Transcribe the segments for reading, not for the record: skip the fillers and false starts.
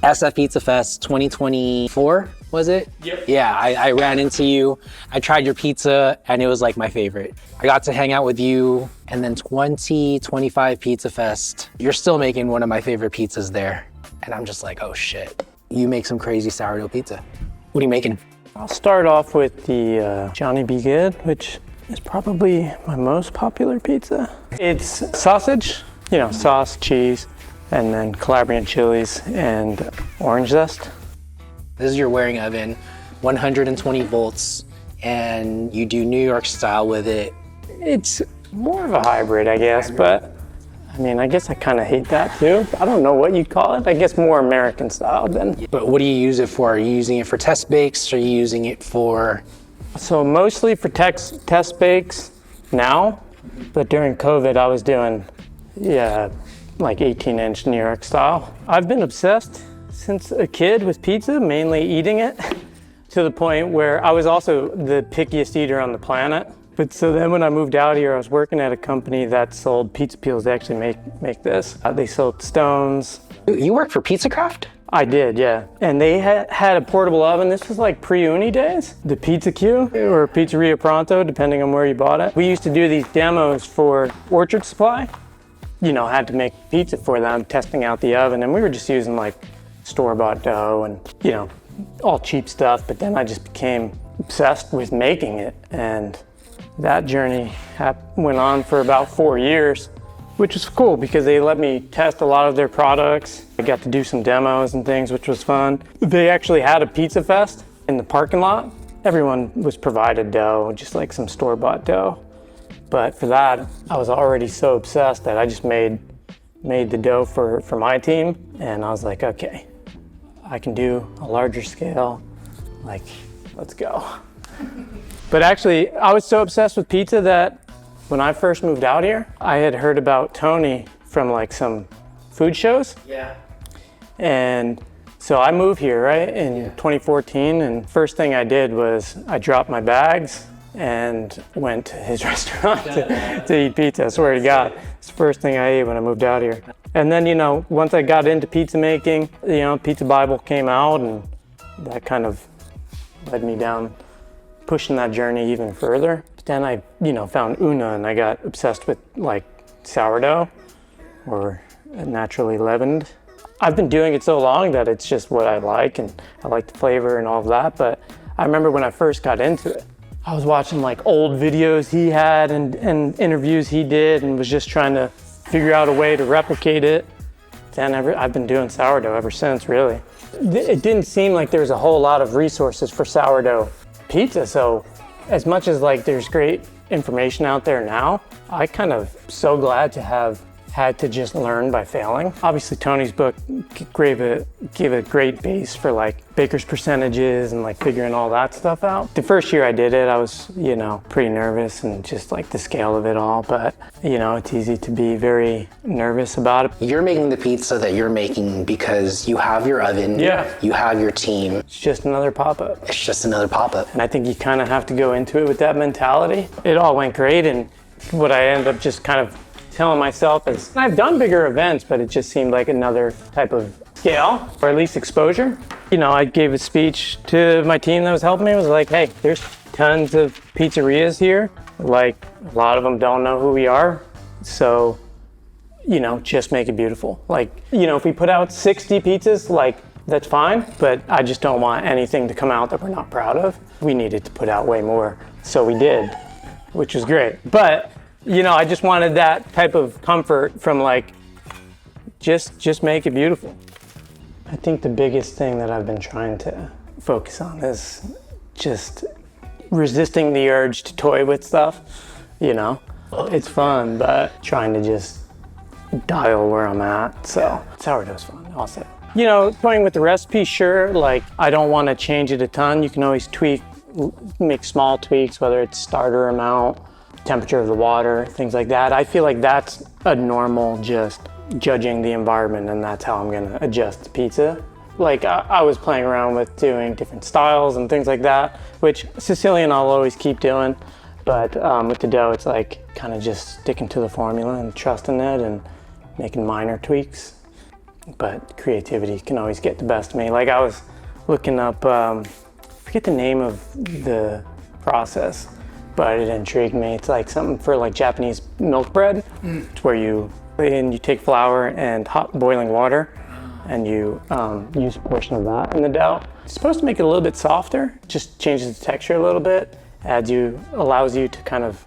SF Pizza Fest 2024, was it? Yep. Yeah, I ran into you. I tried your pizza and it was like my favorite. I got to hang out with you, and then 2025 Pizza Fest, you're still making one of my favorite pizzas there. And I'm just like, oh shit, you make some crazy sourdough pizza. What are you making? I'll start off with the Johnny Baguette, which is probably my most popular pizza. It's sausage, you know, sauce, cheese, and then Calabrian chilies and orange zest. This is your wearing oven, 120 volts, and you do New York style with it. It's more of a hybrid, I guess, but I mean, I guess I kind of hate that too. I don't know what you call it. I guess more American style than. But what do you use it for? Are you using it for test bakes? Are you using it for? So mostly for test bakes now, but during COVID I was doing, like 18-inch New York style. I've been obsessed since a kid with pizza, mainly eating it, to the point where I was also the pickiest eater on the planet. But so then when I moved out here, I was working at a company that sold pizza peels. They actually make this. They sold stones. You work for PizzaCraft? I did, yeah. And they had a portable oven. This was like pre-uni days. The Pizza Q or Pizzeria Pronto, depending on where you bought it. We used to do these demos for Orchard Supply. You know, had to make pizza for them, testing out the oven. And we were just using like store-bought dough and, you know, all cheap stuff. But then I just became obsessed with making it. And that journey went on for about 4 years, which was cool because they let me test a lot of their products. I got to do some demos and things, which was fun. They actually had a pizza fest in the parking lot. Everyone was provided dough, just like some store-bought dough. But for that, I was already so obsessed that I just made the dough for my team. And I was like, okay, I can do a larger scale. Like, let's go. But actually, I was so obsessed with pizza that when I first moved out here, I had heard about Tony from like some food shows. Yeah. And so I moved here, right, in 2014. And first thing I did was I dropped my bags and went to his restaurant to eat pizza. I swear to God, it's the first thing I ate when I moved out here. And then, you know, once I got into pizza making, you know, Pizza Bible came out, and that kind of led me down, pushing that journey even further. Then I, you know, found Una, and I got obsessed with like sourdough or naturally leavened. I've been doing it so long that it's just what I like, and I like the flavor and all of that. But I remember when I first got into it, I was watching like old videos he had and interviews he did, and was just trying to figure out a way to replicate it. Then I've been doing sourdough ever since, really. It didn't seem like there was a whole lot of resources for sourdough pizza, so as much as like there's great information out there now, I kind of so glad to have had to just learn by failing. Obviously Tony's book gave a great base for like baker's percentages and like figuring all that stuff out. The first year I did it, I was, you know, pretty nervous and just like the scale of it all, but you know, it's easy to be very nervous about it. You're making the pizza that you're making because you have your oven, you have your team. It's just another pop-up. It's just another pop-up. And I think you kind of have to go into it with that mentality. It all went great, and what I ended up just kind of telling myself is, I've done bigger events, but it just seemed like another type of scale, or at least exposure. You know, I gave a speech to my team that was helping me. It was like, hey, there's tons of pizzerias here. Like, a lot of them don't know who we are. So, you know, just make it beautiful. Like, you know, if we put out 60 pizzas, like, that's fine, but I just don't want anything to come out that we're not proud of. We needed to put out way more, so we did, which was great. But you know, I just wanted that type of comfort from like, just make it beautiful. I think the biggest thing that I've been trying to focus on is just resisting the urge to toy with stuff. You know, it's fun, but trying to just dial where I'm at. So sourdough's fun, I'll say. You know, toying with the recipe, sure, like I don't want to change it a ton. You can always tweak, make small tweaks, whether it's starter amount, temperature of the water, things like that. I feel like that's a normal just judging the environment, and that's how I'm gonna adjust the pizza. Like I was playing around with doing different styles and things like that, which Sicilian I'll always keep doing, but with the dough it's like kind of just sticking to the formula and trusting it and making minor tweaks. but creativity can always get the best of me. Like I was looking up, I forget the name of the process, but it intrigued me. It's like something for like Japanese milk bread. It's where you take flour and hot boiling water, and you use a portion of that in the dough. It's supposed to make it a little bit softer, just changes the texture a little bit, allows you to kind of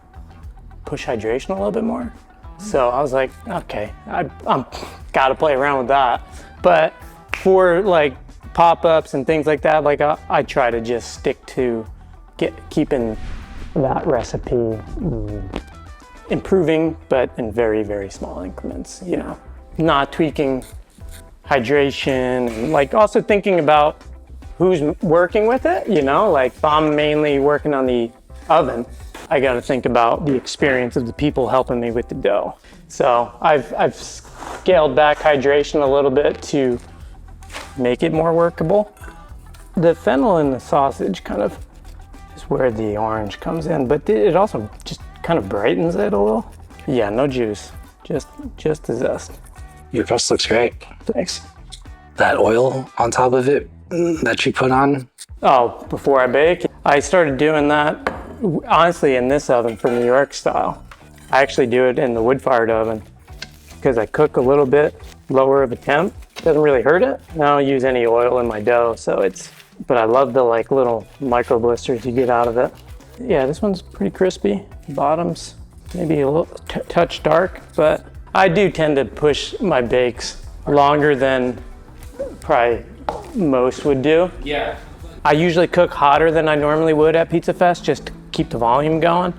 push hydration a little bit more. So I was like, okay, I'm gotta play around with that. But for like pop-ups and things like that, like I try to just stick to keeping that recipe improving, but in very, very small increments, you know, not tweaking hydration, and like also thinking about who's working with it, you know, like if I'm mainly working on the oven, I got to think about the experience of the people helping me with the dough. So I've scaled back hydration a little bit to make it more workable. The fennel in the sausage kind of is where the orange comes in, but it also just kind of brightens it a little. Yeah, no juice, just the zest. Your crust looks great. Thanks. That oil on top of it that you put on. Oh, before I bake, I started doing that honestly in this oven for New York style. I actually do it in the wood-fired oven because I cook a little bit lower of a temp. Doesn't really hurt it. I don't use any oil in my dough, but I love the like little micro blisters you get out of it. Yeah, this one's pretty crispy. Bottom's maybe a little touch dark, but I do tend to push my bakes longer than probably most would do. Yeah. I usually cook hotter than I normally would at Pizza Fest just to keep the volume going.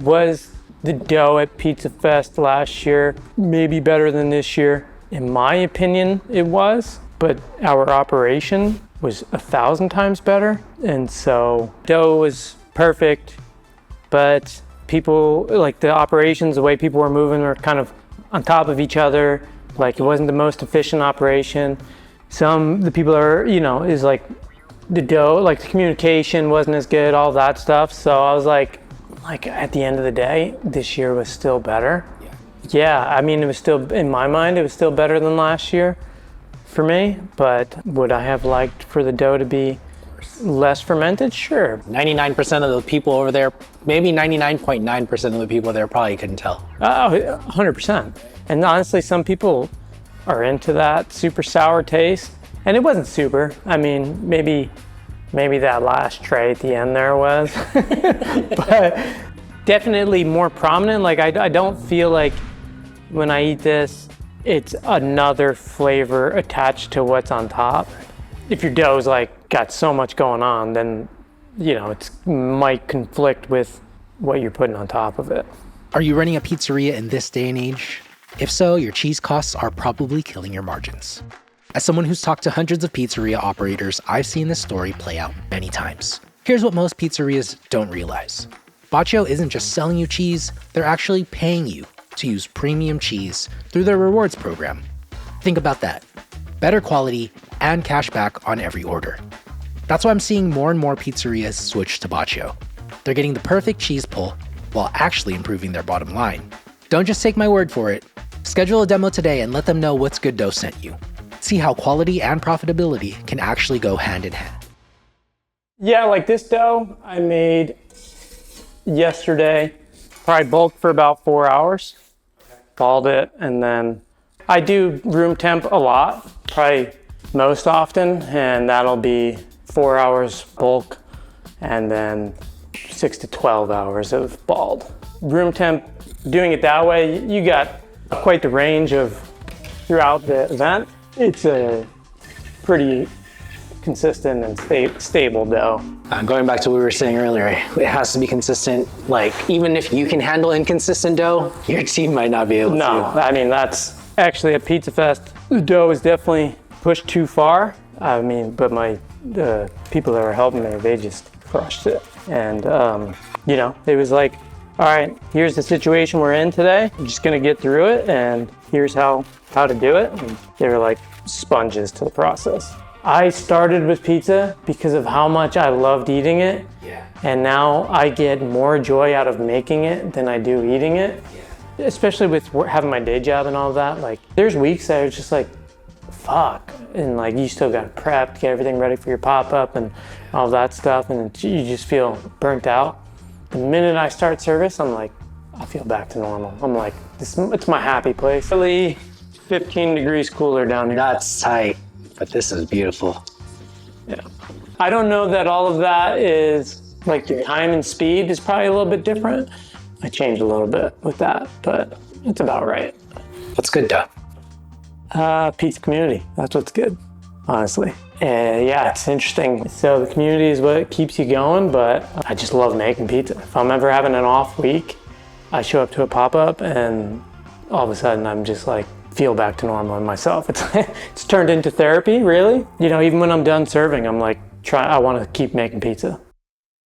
Was the dough at Pizza Fest last year maybe better than this year? In my opinion, it was, but our operation was 1,000 times better. And so dough was perfect, but people, like the operations, the way people were moving were kind of on top of each other. Like it wasn't the most efficient operation. The people are, you know, is like the dough, like the communication wasn't as good, all that stuff. So I was like at the end of the day, this year was still better. Yeah, I mean, it was still, in my mind, it was still better than last year for me, but would I have liked for the dough to be less fermented? Sure. 99% of the people over there, maybe 99.9% of the people there probably couldn't tell. Oh, 100%. And honestly, some people are into that super sour taste. And it wasn't super. I mean, maybe that last tray at the end there was. But definitely more prominent. Like I don't feel like when I eat this, it's another flavor attached to what's on top. If your dough's like got so much going on, then, you know, it might conflict with what you're putting on top of it. Are you running a pizzeria in this day and age? If so, your cheese costs are probably killing your margins. As someone who's talked to hundreds of pizzeria operators, I've seen this story play out many times. Here's what most pizzerias don't realize. Baccio isn't just selling you cheese, they're actually paying you to use premium cheese through their rewards program. Think about that. Better quality and cash back on every order. That's why I'm seeing more and more pizzerias switch to Baccio. They're getting the perfect cheese pull while actually improving their bottom line. Don't just take my word for it. Schedule a demo today and let them know What's Good Dough sent you. See how quality and profitability can actually go hand in hand. Yeah, like this dough I made yesterday, probably bulked for about 4 hours. Balled it, and then I do room temp a lot, probably most often, and that'll be 4 hours bulk and then 6 to 12 hours of balled. Room temp, doing it that way, you got quite the range of throughout the event. It's a pretty consistent and stable dough. Going back to what we were saying earlier, it has to be consistent. Like, even if you can handle inconsistent dough, your team might not be able to. No, I mean, that's actually at Pizza Fest, the dough is definitely pushed too far. I mean, but the people that were helping me, they just crushed it. And, you know, it was like, all right, here's the situation we're in today. I'm just gonna get through it, and here's how to do it. And they were like sponges to the process. I started with pizza because of how much I loved eating it. Yeah. And now I get more joy out of making it than I do eating it. Yeah. Especially with having my day job and all that. Like, there's weeks that I was just like, fuck. And like, you still got to prep, get everything ready for your pop-up and all that stuff. And you just feel burnt out. The minute I start service, I'm like, I feel back to normal. I'm like, it's my happy place. Really 15 degrees cooler down here. That's tight, but this is beautiful. Yeah. I don't know that all of that is, like, your time and speed is probably a little bit different. I changed a little bit with that, but it's about right. What's good, though? Pizza community. That's what's good, honestly. Yeah, it's interesting. So the community is what keeps you going, but I just love making pizza. If I'm ever having an off week, I show up to a pop-up and all of a sudden I'm just like, feel back to normal in myself. It's turned into therapy, really. You know, even when I'm done serving, I'm like, I want to keep making pizza.